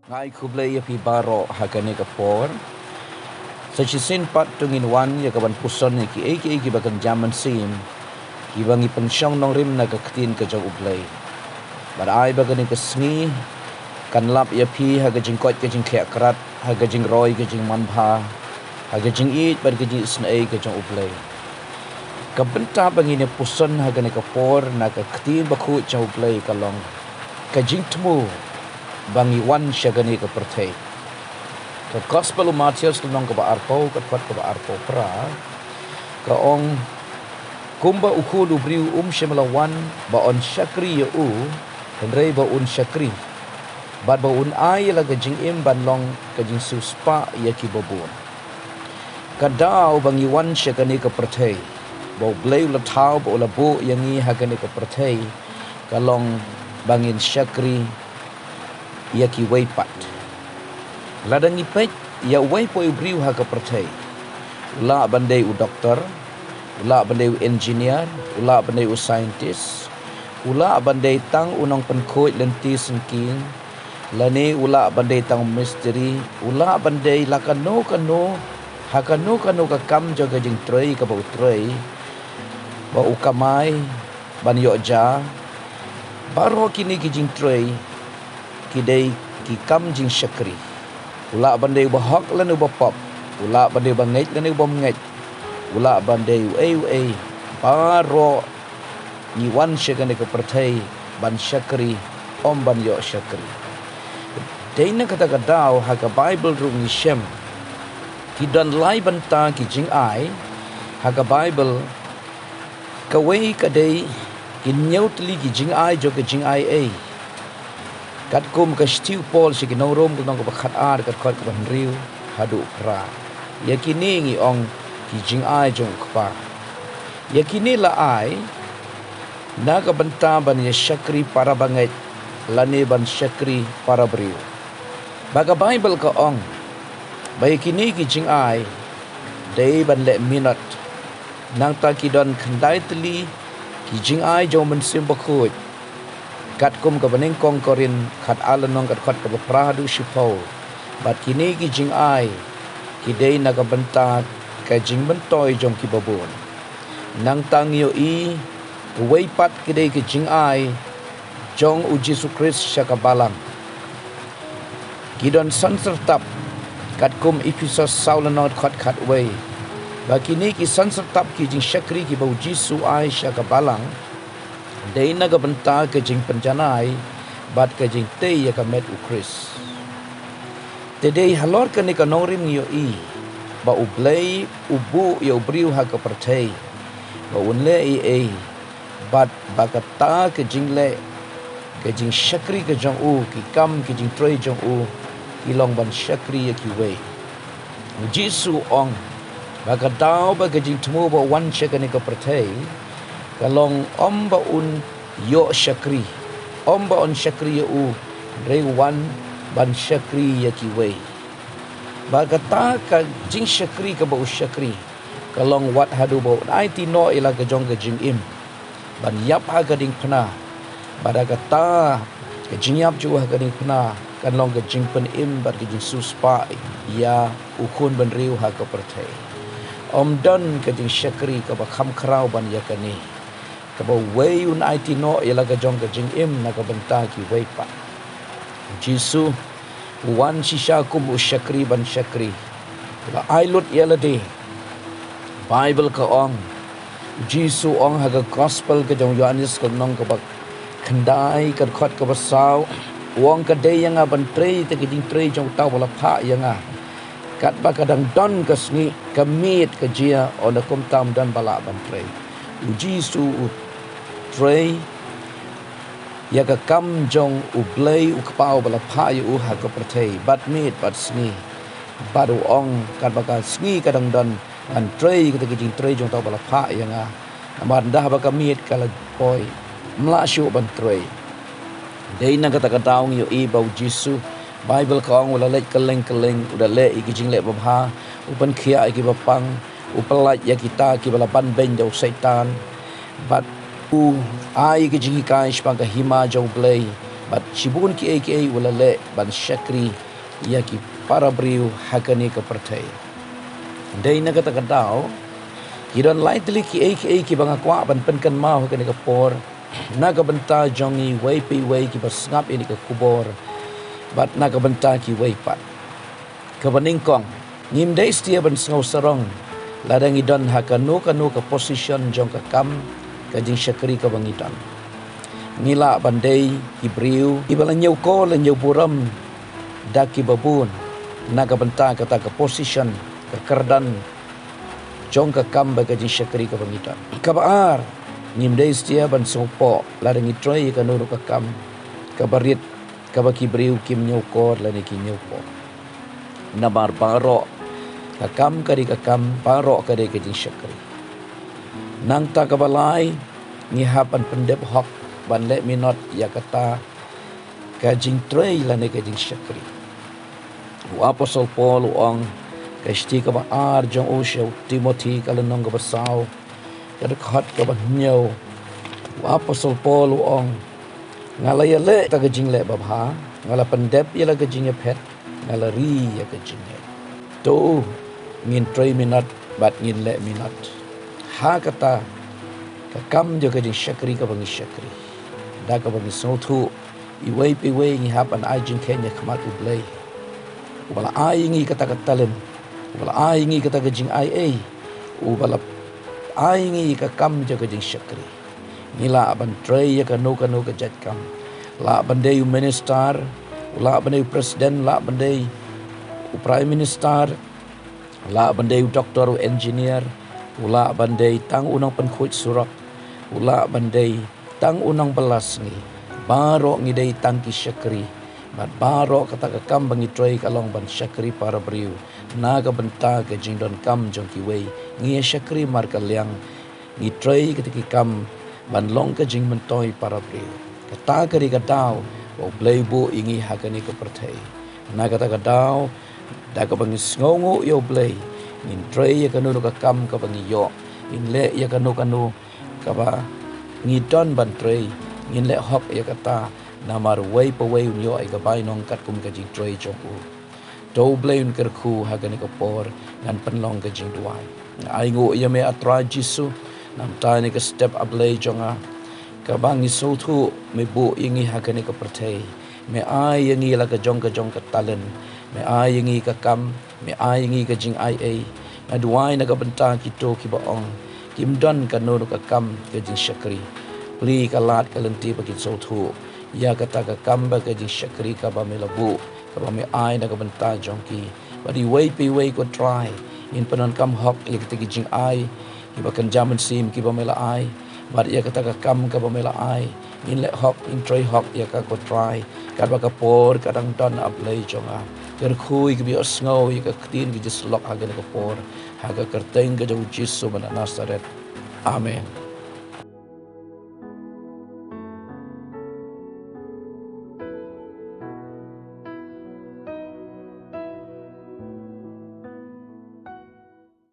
Ngai kublai ya pi baro hakane ka por. Sa chisin pat tungin wan ya kaban puson ni ki bakan jaman sim. Ki bangi pensyong nong rim na kaktin ka jang ublay. Barai bagan ka sngi kan lap ya pi haga jingkot ka jing kyak krat haga jing roy ka jing manbha haga jing it bar ka jing snai ka jang ublay. Kabenta bangi ni puson haga ni ka por na kaktin baku jang ublay kalong. Ka JINGTHMU bangi wan syagani ke PYRTHEI. Ke Gospel Matius lenong ke arpo ke kuat ke arpo pra. Ke ong kumba ukulu briu syamalawan ba on syakri ya henrei ba un syakri. Bad ba un ai la ke jing im ban long ke jing suspa ya ki babun. Kadau bangi wan syagani ke PYRTHEI. Ba bleu la tau ba la bu yangi hagani ke PYRTHEI. Kalong bangin syakri ia ki weipat. Ladang ipet ia wei po ibriu ha ke PYRTHEI. Ula bandai u doktor, ula bandai u engineer, ula bandai u scientist, ula bandai tang unong penkoi lenti sengking, lani ula bandai tang misteri, ula bandai lakano ha kano ka kam jaga jing trei ka bau trei, ba u kamai ban yoja, baru kini ki jing trei kidai ki kam jing syakri. Ula bandai bahok lanu bapop. Ula bandai bangait lanu bamngait. Ula bandai uai baro ni wan syagani ke PYRTHEI ban syakri om ban yo syakri. Daina kata kadau ha ka Bible ru ni syem. Ki dan lai banta ki jing ai ha ka Bible kawai kadai ki nyau tli ki jing ai jo ke jing ai kat kum ka stiu pol si kinong rom kunong ka bakhat ar kat kot ka riu hadu pra yakini ngi ong ki jing ai jong kpa yakini la ai na ka banta ban ya syakri para bangai lani ban syakri para briu baga Bible ka ong ba yakini ki jing ai dei ban le minat nang ta ki don khandai tli ki jing ai jong men sim bakut kat kum ka baning kong korin khat alanong kat khat ka pradu shipau bat kini ki jing ai ki dei na ka banta ka jing bentoi jong ki babun nang tang yo wei pat ki dei ki jing ai jong u Jesus Christ syaka balang ki don san sertap kat kum episode saulanot khat wei ba kini ki san sertap ki jing syakri ki bau Jesus ai syaka balang dei naga benta ke jing penjanai bat ke jing te ya ka met u Chris te dei halor ka ni ka norim yo ba u blei u bu yo briu ha ka PYRTHEI ba un le bat ba ka ta ke jing le ke jing syakri ke jong u ki kam ke jing trei jong u ki long ban syakri ya ki wei Jisu ong ba ka dau ba ke jing tmu ba wan syakani ka PYRTHEI kalong om ba un yo syakri om ba on syakri u rei wan ban syakri ya ki wei ba kata ka jing syakri ka ba u syakri kalong wat hadu ba ai ti no ila ka jong ka jing im ban yap ha ka ding phna ba kata ka jing yap ju ha ka ding phna kan long ka jing pen im ba ka jing suspa ya ukun ban riu ha ka PYRTHEI om dan ka jing syakri ka ba kham khrau ban ya ka ni kaba wei un IT no ialah ka jong ka jing im na ka benta ki wei pa Jisu wan SHA kum syakri ban syakri la ailut ialah de Bible ka ong Jisu ong ha ka gospel ka jong Yohanes ka nong ka bak khandai ka khot ka basau wong ka de yang ban trei te ki jing trei jong tau bala pha yang kat ba kadang don ka sngi ka mit ka jia on kum tam dan bala ban trei Jisu trei ya ka kam jong u blei u kpau bala pha yu ha ka PYRTHEI bat mit bat sngi baru ong kan baka sngi kadang don an trei ka jing trei jong tau bala pha yang aman dah baka mit kala poi mla shu ban trei dei na kata daung yu bau Jisu Bible ka ong wala lek keleng udah le ki jing le babha upan khia ki bapang upalaj ya kita ki bala ban ben jauh setan bat u ai ki jing kai spang ka hima jauh blei Bat cibun ki wala le ban syakri ia ki para beriu hakani ke PYRTHEI. Dai na kata kadau kidon lightly ki bangakwa ban penkan mau hakani ke por na ka benta jongi wei pi wei ki basngap ini ke kubor bat na ka benta ki wei pat ke baningkong ngim dai stia ban sngau sarong ladang idon hakanu ke position jong ka kam ka jing syakri ka bangidon ngila bandai ibriu ibala nyau ko le nyau buram daki babun naga benta kata ke position ke kerdan jong ka kam ba ka jing syakri ka bangidon kabar ngim dai stia ban sopo ladang itroi ka nuru ka kam ka barit ka ba kibriu kim nyau ko la ni ki nyau po na barbaro ka kam paro ka de ka jing syakri nang ta ka balai ni hapan pendep hok ban let me not ya kata ka jing trei la ne ka jing syakri u apostol Paul ong ka sti ka ba ar jong o shau Timothy ka lenong ka basau ka dekhat ka ba nyau u apostol Paul ong ngala ya le ta ka jing le ba bha ngala pendep ya la ka jing ya phet ngala ri ya ka jing to ngin trei minat bat ngin le minat ha kata ka kam jo ka jing syakri ka bangi syakri da ka bagi sotu i wei pi wei ngi hapan ai jing Kenya khamat u blai wala ai ngi kata talen wala ai ngi kata ka jing ai u bala ai ngi ka kam jo ka jing syakri ngila ban trei ya ka no ka jat kam la bandai u minister la bandai u president la bandai u prime minister la bandai u doktor u engineer ula bandai tang unang penkhut surak ula bandai tang unang belas ni baro ngi dai tang ki syakri bat baro kata ka kam bangi troi kalong ban syakri para beriu naga benta ke jingdon kam jong ki wei ngi syakri mar ka liang ngi troi ketiki kam ban long ke jing mentoi para beriu kata kari ka dau o blai bu ingi hakani ke PYRTHEI naga ta ka dau da ka bangi sngongu yo blai in trei ya kanu ka kam ka bangi yo in le ya kanu ka ba ngidon ban trei ngin le hok ya kata namar wei pa wei unyo ai ka bai nong kat kum ka jing trei choku to blain ker khu ha ka ni ka por ngan penlong ka jing duai ai ngo ya me atra jisu nam ta ni ka step up lei jonga ka bangi so thu me bu ingi ha ka ni ka PYRTHEI me ai yangi la ka jong ka talen me ai yangi ka kam me ai yangi ka jing ai aduai na ka benta ki to ki ba ong kim don ka no ka kam ka jing syakri pli ka lat ka lenti pa ki so thu ya kata ka kam ba ka jing syakri ka ba me labu ka ba me ai na ka benta jong ki ba di wei pi wei ko try in panon kam hok ya kata ki jing ai ki ba kan jaman sim ki ba me la ai ba ya kata ka kam ka ba me la ai in le hok in try hok ya ka ko try ka ba ka por ka dang don up lei jonga ker khui ki bi osngau ya ka tin ki just lok ha ka por ha ka kerteng ka jo jisu ban Nazaret amen.